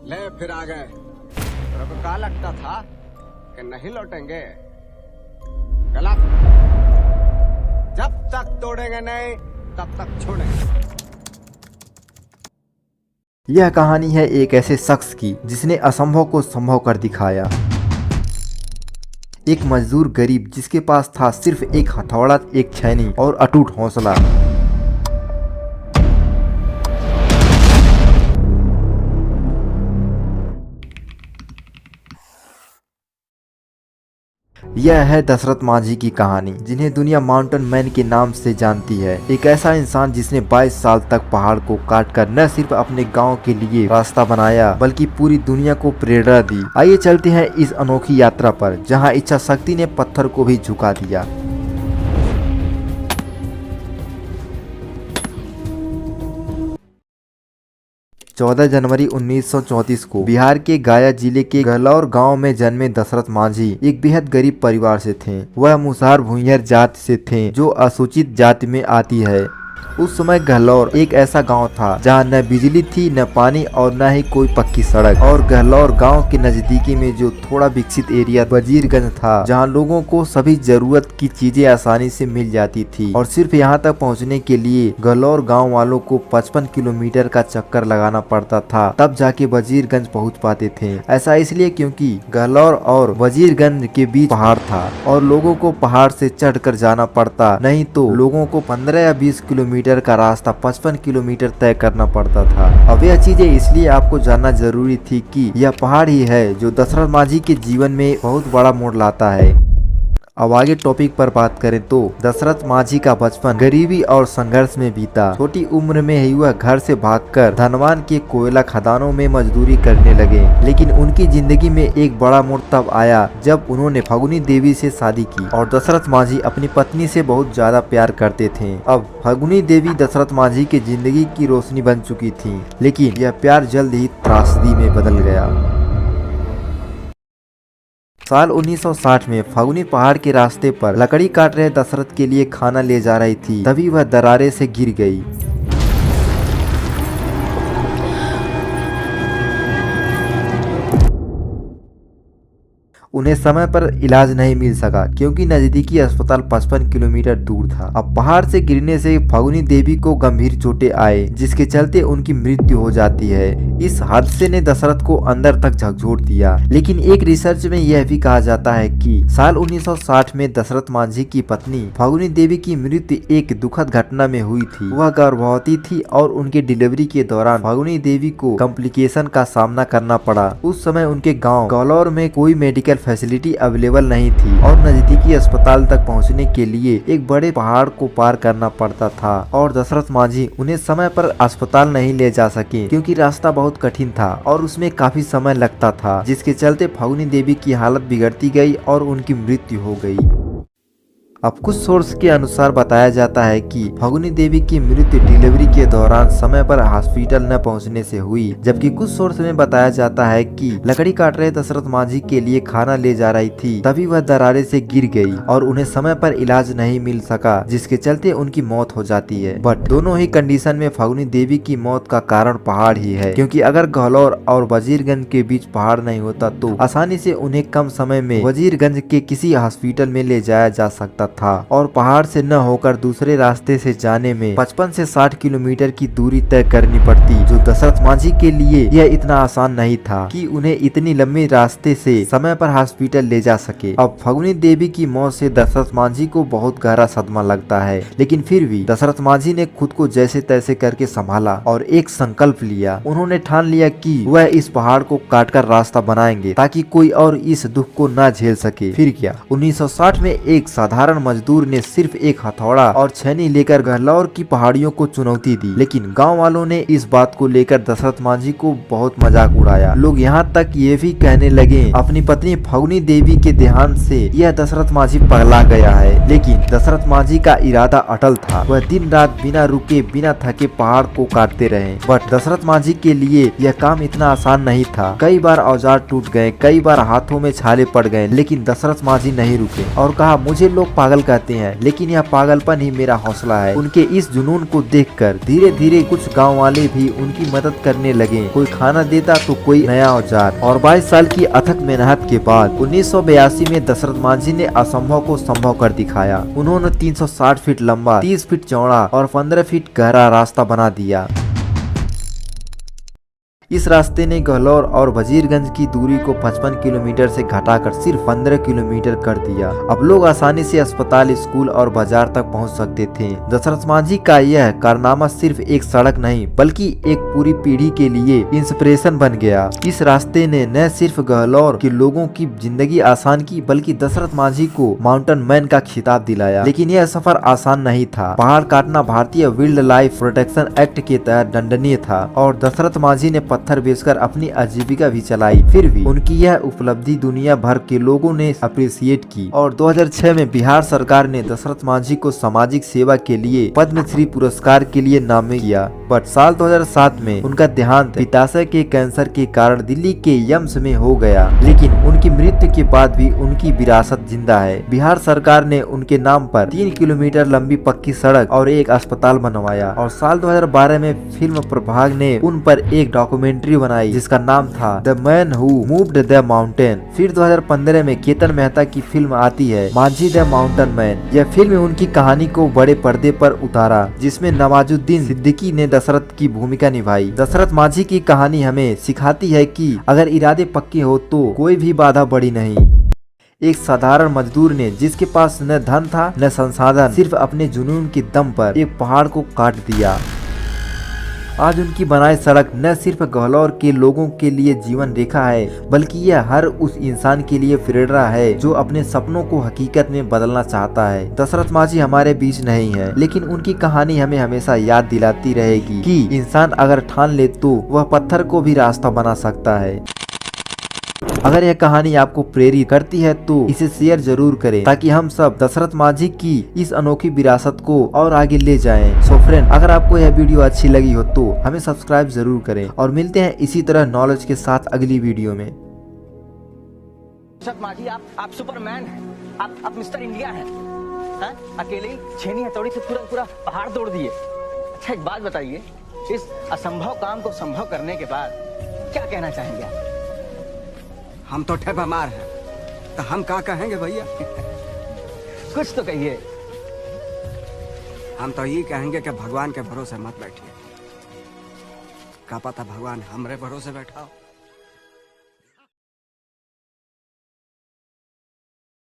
ले फिर आ गए। तेरे को क्या लगता था कि नहीं लौटेंगे? गलत। जब तक तोड़ेंगे नहीं तब तक छोड़ेंगे। यह कहानी है एक ऐसे शख्स की जिसने असंभव को संभव कर दिखाया। एक मजदूर गरीब जिसके पास था सिर्फ एक हथौड़ा, एक छैनी और अटूट हौसला। यह है दशरथ माझी की कहानी, जिन्हें दुनिया माउंटेन मैन के नाम से जानती है। एक ऐसा इंसान जिसने 22 साल तक पहाड़ को काटकर न सिर्फ अपने गांव के लिए रास्ता बनाया बल्कि पूरी दुनिया को प्रेरणा दी। आइए चलते हैं इस अनोखी यात्रा पर, जहां इच्छा शक्ति ने पत्थर को भी झुका दिया। 14 जनवरी 1934 को बिहार के गया जिले के गहलौर गांव में जन्मे दशरथ माझी एक बेहद गरीब परिवार से थे। वह मुसहर भूइंर जाति से थे, जो असूचित जाति में आती है। उस समय गहलौर एक ऐसा गांव था जहां न बिजली थी, न पानी और न ही कोई पक्की सड़क। और गहलौर गांव के नजदीकी में जो थोड़ा विकसित एरिया वजीरगंज था, जहां लोगों को सभी जरूरत की चीजें आसानी से मिल जाती थी। और सिर्फ यहां तक पहुंचने के लिए गहलौर गांव वालों को 55 किलोमीटर का चक्कर लगाना पड़ता था, तब जाके वजीरगंज पहुंच पाते थे। ऐसा इसलिए क्योंकि गहलौर और वजीरगंज के बीच पहाड़ था और लोगों को पहाड़ से चढ़कर जाना पड़ता, नहीं तो लोगों को 15 या 20 किलोमीटर का रास्ता 55 किलोमीटर तय करना पड़ता था। अब यह चीजें इसलिए आपको जानना जरूरी थी कि यह पहाड़ ही है जो दशरथ माझी के जीवन में बहुत बड़ा मोड़ लाता है। अब आगे टॉपिक पर बात करें तो दशरथ माझी का बचपन गरीबी और संघर्ष में बीता। छोटी उम्र में ही वह घर से भागकर धनवान के कोयला खदानों में मजदूरी करने लगे। लेकिन उनकी जिंदगी में एक बड़ा मोड़ तब आया जब उन्होंने फगुनी देवी से शादी की। और दशरथ माझी अपनी पत्नी से बहुत ज्यादा प्यार करते थे। अब फगुनी देवी दशरथ माझी की जिंदगी की रोशनी बन चुकी थी, लेकिन यह प्यार जल्द ही त्रासदी में बदल गया। साल 1960 में फगुनी पहाड़ के रास्ते पर लकड़ी काट रहे दशरथ के लिए खाना ले जा रही थी, तभी वह दरारे से गिर गई। उन्हें समय पर इलाज नहीं मिल सका क्योंकि नजदीकी अस्पताल 55 किलोमीटर दूर था। अब पहाड़ से गिरने से फगुनी देवी को गंभीर चोटें आए, जिसके चलते उनकी मृत्यु हो जाती है। इस हादसे ने दशरथ को अंदर तक झकझोर दिया। लेकिन एक रिसर्च में यह भी कहा जाता है कि साल 1960 में दशरथ माझी की पत्नी फगुनी देवी की मृत्यु एक दुखद घटना में हुई थी। वह गर्भवती थी और उनके डिलीवरी के दौरान फगुनी देवी को कॉम्प्लिकेशन का सामना करना पड़ा। उस समय उनके गाँव गौलौर में कोई मेडिकल फैसिलिटी अवेलेबल नहीं थी और नजदीकी अस्पताल तक पहुंचने के लिए एक बड़े पहाड़ को पार करना पड़ता था। और दशरथ माझी उन्हें समय पर अस्पताल नहीं ले जा सके क्योंकि रास्ता बहुत कठिन था और उसमें काफी समय लगता था, जिसके चलते फगुनी देवी की हालत बिगड़ती गई और उनकी मृत्यु हो गई। अब कुछ सोर्स के अनुसार बताया जाता है कि फगुनी देवी की मृत्यु डिलीवरी के दौरान समय पर हॉस्पिटल न पहुंचने से हुई, जबकि कुछ सोर्स में बताया जाता है कि लकड़ी काट रहे दशरथ माझी के लिए खाना ले जा रही थी, तभी वह दरारे से गिर गई और उन्हें समय पर इलाज नहीं मिल सका, जिसके चलते उनकी मौत हो जाती है। बट दोनों ही कंडीशन में फगुनी देवी की मौत का कारण पहाड़ ही है, क्योंकि अगर गहलौर और वजीरगंज के बीच पहाड़ नहीं होता तो आसानी से उन्हें कम समय में वजीरगंज के किसी हॉस्पिटल में ले जाया जा सकता था। और पहाड़ से न होकर दूसरे रास्ते से जाने में 55 से 60 किलोमीटर की दूरी तय करनी पड़ती, जो दशरथ माझी के लिए यह इतना आसान नहीं था कि उन्हें इतनी लंबी रास्ते से समय पर हॉस्पिटल ले जा सके। अब फगुनी देवी की मौत से दशरथ माझी को बहुत गहरा सदमा लगता है, लेकिन फिर भी दशरथ माझी ने खुद को जैसे तैसे करके संभाला और एक संकल्प लिया। उन्होंने ठान लिया कि वह इस पहाड़ को काटकर रास्ता बनाएंगे ताकि कोई और इस दुख को न झेल सके। फिर क्या, 1960 में एक साधारण मजदूर ने सिर्फ एक हथौड़ा और छैनी लेकर गहलौर की पहाड़ियों को चुनौती दी, लेकिन गांव वालों ने इस बात को लेकर दशरथ माझी को बहुत मजाक उड़ाया। लोग यहाँ तक ये भी कहने लगे अपनी पत्नी फगुनी देवी के देहांत से यह दशरथ माझी पगला गया है। लेकिन दशरथ माझी का इरादा अटल था। वह दिन रात बिना रुके बिना थके पहाड़ को काटते रहे। बट दशरथ माझी के लिए यह काम इतना आसान नहीं था। कई बार औजार टूट गए, कई बार हाथों में छाले पड़ गए, लेकिन दशरथ माझी नहीं रुके और कहा, मुझे लोग पागल कहते हैं, लेकिन यह पागलपन ही मेरा हौसला है। उनके इस जुनून को देखकर धीरे धीरे कुछ गांव वाले भी उनकी मदद करने लगे। कोई खाना देता तो कोई नया औजार। और 22 साल की अथक मेहनत के बाद 1982 में दशरथ मांझी ने असंभव को संभव कर दिखाया। उन्होंने 360 फीट लंबा, 30 फीट चौड़ा और 15 फीट गहरा रास्ता बना दिया। इस रास्ते ने गहलोर और वजीरगंज की दूरी को 55 किलोमीटर से घटाकर सिर्फ 15 किलोमीटर कर दिया। अब लोग आसानी से अस्पताल, स्कूल और बाजार तक पहुंच सकते थे। दशरथ मांझी का यह कारनामा सिर्फ एक सड़क नहीं बल्कि एक पूरी पीढ़ी के लिए इंस्पिरेशन बन गया। इस रास्ते ने न सिर्फ गहलोर के लोगों की जिंदगी आसान की बल्कि दशरथ मांझी को माउंटेन मैन का खिताब दिलाया। लेकिन यह सफर आसान नहीं था। पहाड़ काटना भारतीय वाइल्ड लाइफ प्रोटेक्शन एक्ट के तहत दंडनीय था और दशरथ मांझी ने पत्थर बेचकर अपनी आजीविका भी चलाई। फिर भी उनकी यह उपलब्धि दुनिया भर के लोगों ने अप्रिशिएट की और 2006 में बिहार सरकार ने दशरथ मांझी को सामाजिक सेवा के लिए पद्मश्री पुरस्कार के लिए नामित किया। बट साल 2007 में उनका देहांत पित्ताशय के कैंसर के कारण दिल्ली के यम्स में हो गया। लेकिन उनकी मृत्यु के बाद भी उनकी विरासत जिंदा है। बिहार सरकार ने उनके नाम पर 3 किलोमीटर लंबी पक्की सड़क और एक अस्पताल बनवाया और साल 2012 में फिल्म प्रभाग ने उन पर एक डॉक्यूमेंट्री बनाई जिसका नाम था the man who moved the mountain. फिर 2015 में केतन मेहता की फिल्म आती है मांझी द माउंटेन मैन। यह फिल्म उनकी कहानी को बड़े पर्दे पर उतारा जिसमें नवाजुद्दीन सिद्दीकी ने दशरथ की भूमिका निभाई। दशरथ मांझी की कहानी हमें सिखाती है कि अगर इरादे पक्के हो तो कोई भी बाधा बड़ी नहीं। एक साधारण मजदूर ने जिसके पास न धन था न संसाधन, सिर्फ अपने जुनून के दम पर एक पहाड़ को काट दिया। आज उनकी बनाई सड़क न सिर्फ गहलोर के लोगों के लिए जीवन रेखा है बल्कि यह हर उस इंसान के लिए प्रेरणा है जो अपने सपनों को हकीकत में बदलना चाहता है। दशरथ मांझी हमारे बीच नहीं है लेकिन उनकी कहानी हमें हमेशा याद दिलाती रहेगी कि इंसान अगर ठान ले तो वह पत्थर को भी रास्ता बना सकता है। अगर यह कहानी आपको प्रेरित करती है तो इसे शेयर जरूर करें ताकि हम सब दशरथ मांझी की इस अनोखी विरासत को और आगे ले जाएं। सो फ्रेंड, अगर आपको यह वीडियो अच्छी लगी हो तो हमें सब्सक्राइब जरूर करें और मिलते हैं इसी तरह नॉलेज के साथ अगली वीडियो में। दशरथ मांझी, आप सुपरमैन हैं, आप मिस्टर इंडिया हैं। अकेले ही छेनी हथौड़ी से पूरा पहाड़ तोड़ दिए। अच्छा, एक बात बताइए, इस असंभव काम को संभव करने के बाद क्या कहना चाहेंगे आप? हम तो ठेपा मार हैं, तो हम क्या कहेंगे भैया? कुछ तो कहिए। हम तो ये कहेंगे कि भगवान के भरोसे मत बैठिए। क्या पता भगवान हमरे भरोसे बैठा हो।